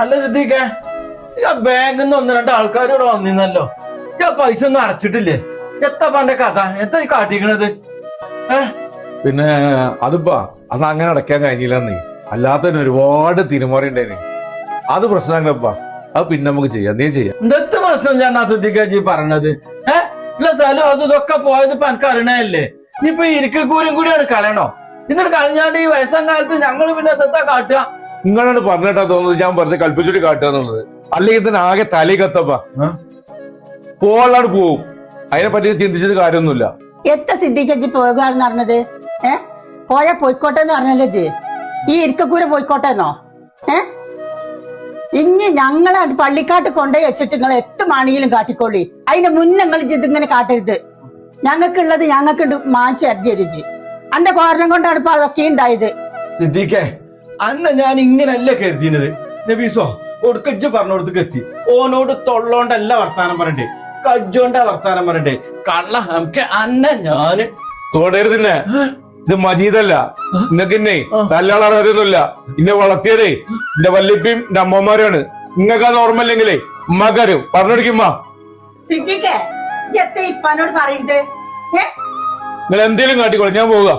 അല്ല സിദ്ദീഖേ, ബാങ്കിൽ നിന്ന് ഒന്ന് രണ്ട് ആൾക്കാർ ഇവിടെ വന്നിരുന്നല്ലോ. പൈസ ഒന്നും അടച്ചിട്ടില്ലേ? എത്താ പന്റെ കഥ? എത്താ ഈ കാട്ടിക്കണത്? പിന്നെ അതിപ്പോ അത് അങ്ങനെ അടയ്ക്കാൻ കഴിഞ്ഞില്ലെന്നേ. അല്ലാത്തതിന് ഒരുപാട് തിരുമറി ഉണ്ടായിരുന്നു. അത് പ്രശ്നങ്ങളപ്പാ. അത് പിന്നെ നമുക്ക് ചെയ്യാം, നീ ചെയ്യാം. എന്തൊക്കെ പ്രശ്നം ഞാൻ സിദ്ദീഖാജി പറഞ്ഞത്? ഇല്ല സ്ഥലം അത് ഇതൊക്കെ പോയത് ഇപ്പൊ എനിക്ക് അറിയണല്ലേ. ഇനിയിപ്പൊ ഇരിക്കൂരും കൂടിയാണ് കളയണോ? എന്നിട്ട് കളഞ്ഞാണ്ട് ഈ വയസ്സാം കാലത്ത് ഞങ്ങള് പിന്നെ എന്താ കാട്ടുക? നിങ്ങളോട് പറഞ്ഞിട്ടാ തോന്നുന്നത് ഞാൻ വെറുതെ കൽപ്പിച്ചിട്ട് കാട്ടുക എന്നുള്ളത്. അല്ലെങ്കിൽ തന്നെ ആകെ തലയിൽ കത്തപ്പാ. പോവാളാട് പോവും. അതിനെ പറ്റി ചിന്തിച്ചത് കാര്യമൊന്നുമില്ല. എത്ര സിദ്ദീഖി പോകാന്ന് പറഞ്ഞത്? പോയാ പോയിക്കോട്ടെ എന്ന് പറഞ്ഞല്ലേ ജി? ഈ ഇരിക്കൂര പോയിക്കോട്ടെന്നോ? ഇനി ഞങ്ങളെ പള്ളിക്കാട്ട് കൊണ്ടുപോയി വെച്ചിട്ട് നിങ്ങൾ എത്തുമാണെങ്കിലും കാട്ടിക്കൊള്ളി. അതിന്റെ മുന്നേ നിങ്ങൾ ഇതിങ്ങനെ കാട്ടരുത്. ഞങ്ങൾക്കുള്ളത് ഞങ്ങൾക്ക് മാറ്റി അരിഞ്ഞ രുചി. അന്റെ കാരണം കൊണ്ടാണ് ഇപ്പൊ അതൊക്കെ ഉണ്ടായത്. സിദ്ദീഖേ, അന്ന ഞാൻ ഇങ്ങനല്ലേ കരുതിയത്. നബീസോ ഒടുക്കജ്ജ് പറഞ്ഞോടത്തേക്ക് എത്തി. ഓനോട് തൊള്ളോണ്ടല്ല വർത്താനം പറയണ്ടേ, കജ്ജോണ്ടാ വർത്താനം പറയണ്ടേ. കള്ള നമുക്ക് അന്ന ഞാന് തോടരുതിന്നെ. ഇത് മജീദല്ല. നിങ്ങക്ക് ഇന്നെ തല്ലാളറിയൊന്നുമില്ല. ഇന്നെ വളർത്തിയതേ എന്റെ വല്യപ്പയും എന്റെ അമ്മമാരാണ്. നിങ്ങൾക്ക് അത് ഓർമ്മയില്ലെങ്കിലേ ഉമ്മാക്കാരും പറഞ്ഞോടിക്കുമ്മ. സിദ്ദീഖേ, ഇപ്പനോട് പറയുന്നത് നിങ്ങൾ എന്തേലും കാട്ടിക്കോളെ, ഞാൻ പോവുക.